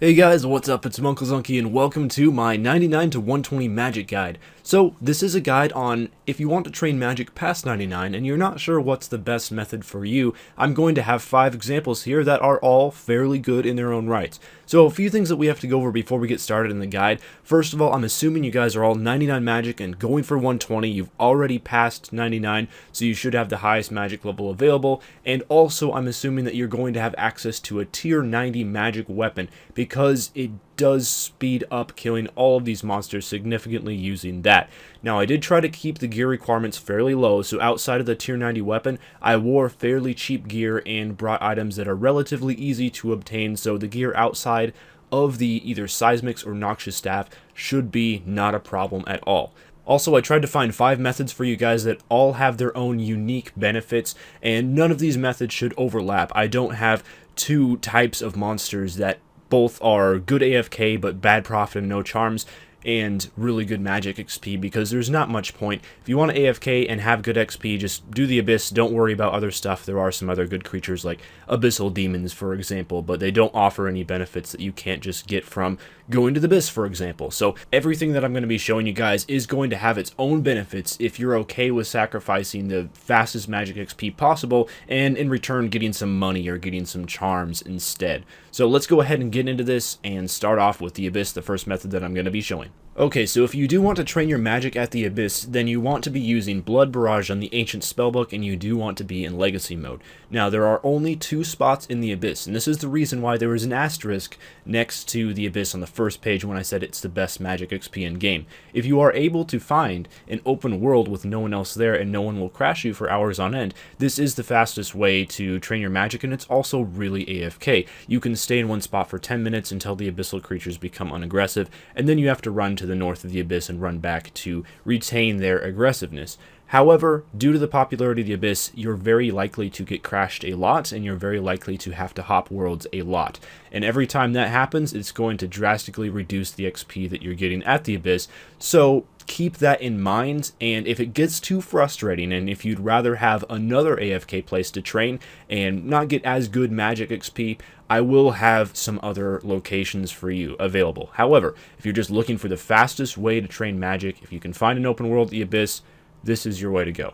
Hey guys, what's up? It's Uncle Zunky and welcome to my 99 to 120 magic guide. So this is a guide on if you want to train magic past 99 and you're not sure what's the best method for you. I'm going to have 5 examples here that are all fairly good in their own rights. So a few things that we have to go over before we get started in the guide. First of all, I'm assuming you guys are all 99 magic and going for 120. You've already passed 99, so you should have the highest magic level available. And also I'm assuming that you're going to have access to a tier 90 magic weapon, because it does speed up killing all of these monsters significantly using that. Now, I did try to keep the gear requirements fairly low, so outside of the tier 90 weapon, I wore fairly cheap gear and brought items that are relatively easy to obtain, so the gear outside of the either seismics or noxious staff should be not a problem at all. Also, I tried to find 5 methods for you guys that all have their own unique benefits, and none of these methods should overlap. I don't have 2 types of monsters that both are good AFK but bad profit and no charms, and really good magic XP, because there's not much point. If you want to AFK and have good XP, just do the Abyss, don't worry about other stuff. There are some other good creatures like Abyssal Demons, for example, but they don't offer any benefits that you can't just get from going to the Abyss, for example. So everything that I'm going to be showing you guys is going to have its own benefits if you're okay with sacrificing the fastest magic XP possible, and in return getting some money or getting some charms instead. So let's go ahead and get into this and start off with the Abyss, the first method that I'm going to be showing. Okay, so if you do want to train your magic at the Abyss, then you want to be using Blood Barrage on the Ancient Spellbook, and you do want to be in Legacy mode. Now, there are only 2 spots in the Abyss, and this is the reason why there is an asterisk next to the Abyss on the first page when I said it's the best magic XP in game. If you are able to find an open world with no one else there and no one will crash you for hours on end, this is the fastest way to train your magic, and it's also really AFK. You can stay in one spot for 10 minutes until the abyssal creatures become unaggressive, and then you have to run to the north of the Abyss and run back to retain their aggressiveness. However, due to the popularity of the Abyss, you're very likely to get crashed a lot, and you're very likely to have to hop worlds a lot. And every time that happens, it's going to drastically reduce the XP that you're getting at the Abyss. So keep that in mind, and if it gets too frustrating, and if you'd rather have another AFK place to train and not get as good magic XP, I will have some other locations for you available. However, if you're just looking for the fastest way to train magic, if you can find an open world at the Abyss, this is your way to go.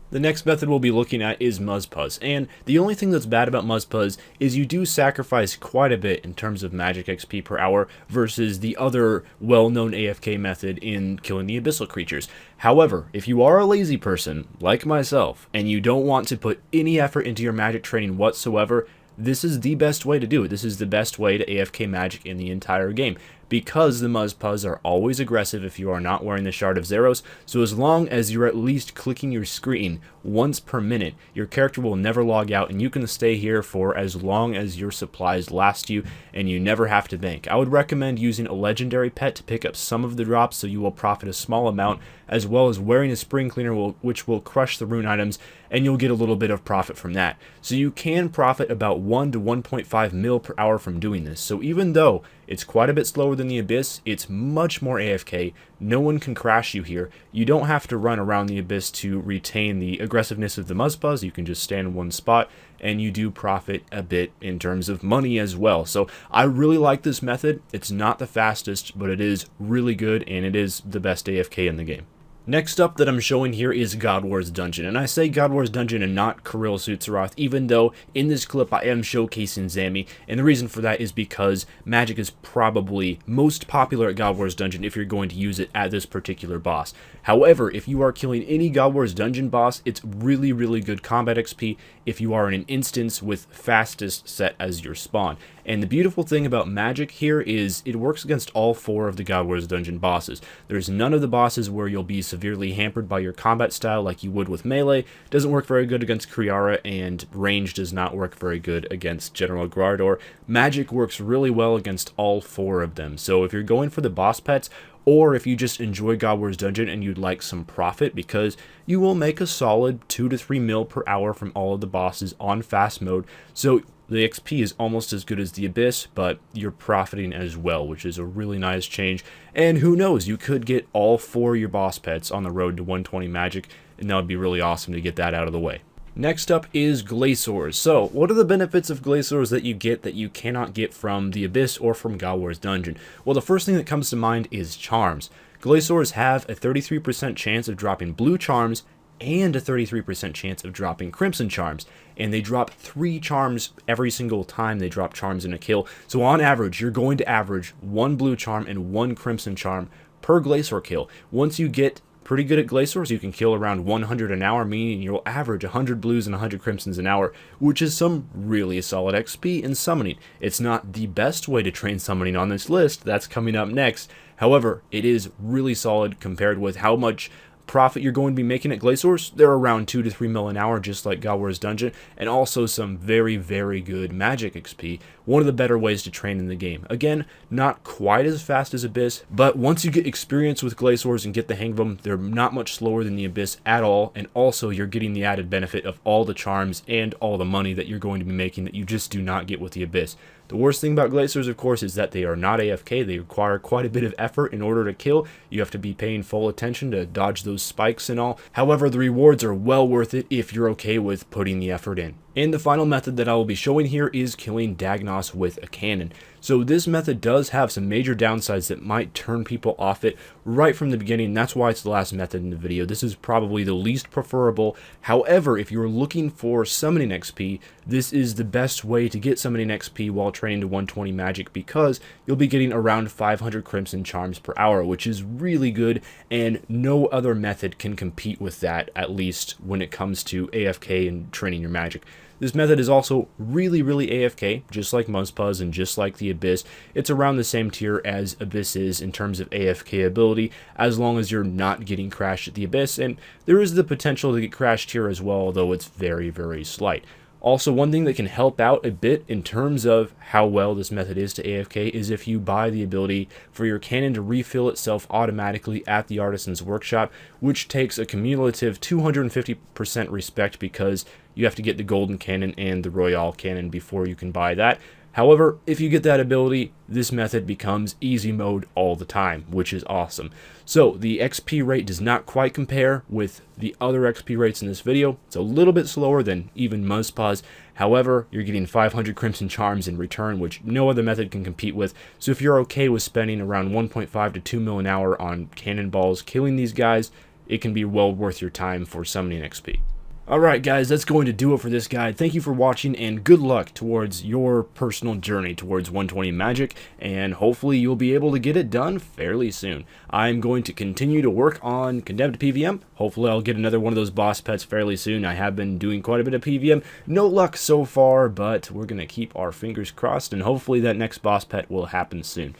The next method we'll be looking at is Muspahs, and the only thing that's bad about Muspahs is you do sacrifice quite a bit in terms of magic XP per hour versus the other well-known AFK method in killing the abyssal creatures. However, if you are a lazy person, like myself, and you don't want to put any effort into your magic training whatsoever, this is the best way to do it. This is the best way to AFK magic in the entire game, because the Muspahs are always aggressive if you are not wearing the Shard of Zeros, so as long as you're at least clicking your screen once per minute, your character will never log out, and you can stay here for as long as your supplies last you, and you never have to bank. I would recommend using a legendary pet to pick up some of the drops, so you will profit a small amount, as well as wearing a spring cleaner which will crush the rune items, and you'll get a little bit of profit from that. So you can profit about 1 to 1.5 mil per hour from doing this. So even though it's quite a bit slower than the Abyss, it's much more AFK. No one can crash you here. You don't have to run around the Abyss to retain the aggressiveness of the Muspahs. You can just stand in one spot, and you do profit a bit in terms of money as well. So I really like this method. It's not the fastest, but it is really good, and it is the best AFK in the game. Next up that I'm showing here is God Wars Dungeon, and I say God Wars Dungeon and not Kirill Sutsaroth, even though in this clip I am showcasing Zami, and the reason for that is because magic is probably most popular at God Wars Dungeon if you're going to use it at this particular boss. However, if you are killing any God Wars Dungeon boss, it's really, really good combat XP if you are in an instance with fastest set as your spawn. And the beautiful thing about magic here is it works against all 4 of the God Wars Dungeon bosses. There's none of the bosses where you'll be severely hampered by your combat style like you would with melee. Doesn't work very good against Kriara, and range does not work very good against General Grardor. Magic works really well against all 4 of them. So if you're going for the boss pets, or if you just enjoy God Wars Dungeon and you'd like some profit, because you will make a solid 2 to 3 mil per hour from all of the bosses on fast mode, so the XP is almost as good as the Abyss, but you're profiting as well, which is a really nice change. And who knows, you could get all 4 of your boss pets on the road to 120 magic, and that would be really awesome to get that out of the way. Next up is Glacors. So, what are the benefits of Glacors that you get that you cannot get from the Abyss or from God War's Dungeon? Well, the first thing that comes to mind is charms. Glacors have a 33% chance of dropping blue charms and a 33% chance of dropping crimson charms, and they drop 3 charms every single time they drop charms in a kill. So on average, you're going to average 1 blue charm and 1 crimson charm per Glacor kill. Once you get pretty good at Glacors, you can kill around 100 an hour, meaning you'll average 100 blues and 100 crimsons an hour, which is some really solid XP in summoning. It's not the best way to train summoning on this list, that's coming up next. However, it is really solid compared with how much profit you're going to be making at Glacors. They're around 2 to 3 mil an hour, just like God War's Dungeon, and also some very, very good magic XP. One of the better ways to train in the game. Again, not quite as fast as Abyss, but once you get experience with Glacors and get the hang of them, they're not much slower than the Abyss at all, and also you're getting the added benefit of all the charms and all the money that you're going to be making that you just do not get with the Abyss. The worst thing about Glacors, of course, is that they are not AFK. They require quite a bit of effort in order to kill. You have to be paying full attention to dodge those spikes and all. However, the rewards are well worth it if you're okay with putting the effort in. And the final method that I will be showing here is killing Daggonoths with a cannon. So this method does have some major downsides that might turn people off it right from the beginning. That's why it's the last method in the video. This is probably the least preferable. However, if you're looking for summoning XP, this is the best way to get summoning XP while training to 120 magic, because you'll be getting around 500 crimson charms per hour, which is really good, and no other method can compete with that, at least when it comes to AFK and training your magic. This method is also really, really AFK, just like Muspah's and just like the Abyss. It's around the same tier as Abyss is in terms of AFK ability, as long as you're not getting crashed at the Abyss, and there is the potential to get crashed here as well, though it's very, very slight. Also, one thing that can help out a bit in terms of how well this method is to AFK is if you buy the ability for your cannon to refill itself automatically at the Artisan's Workshop, which takes a cumulative 250% respect because you have to get the Golden Cannon and the Royale Cannon before you can buy that. However, if you get that ability, this method becomes easy mode all the time, which is awesome. So the XP rate does not quite compare with the other XP rates in this video. It's a little bit slower than even Muspah's. However, you're getting 500 Crimson Charms in return, which no other method can compete with. So if you're okay with spending around 1.5 to 2 mil an hour on cannonballs killing these guys, it can be well worth your time for summoning XP. Alright guys, that's going to do it for this guide. Thank you for watching, and good luck towards your personal journey towards 120 magic, and hopefully you'll be able to get it done fairly soon. I'm going to continue to work on Condemned PVM. Hopefully I'll get another one of those boss pets fairly soon. I have been doing quite a bit of PVM. No luck so far, but we're going to keep our fingers crossed, and hopefully that next boss pet will happen soon.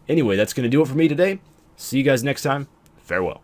Anyway, that's going to do it for me today. See you guys next time. Farewell.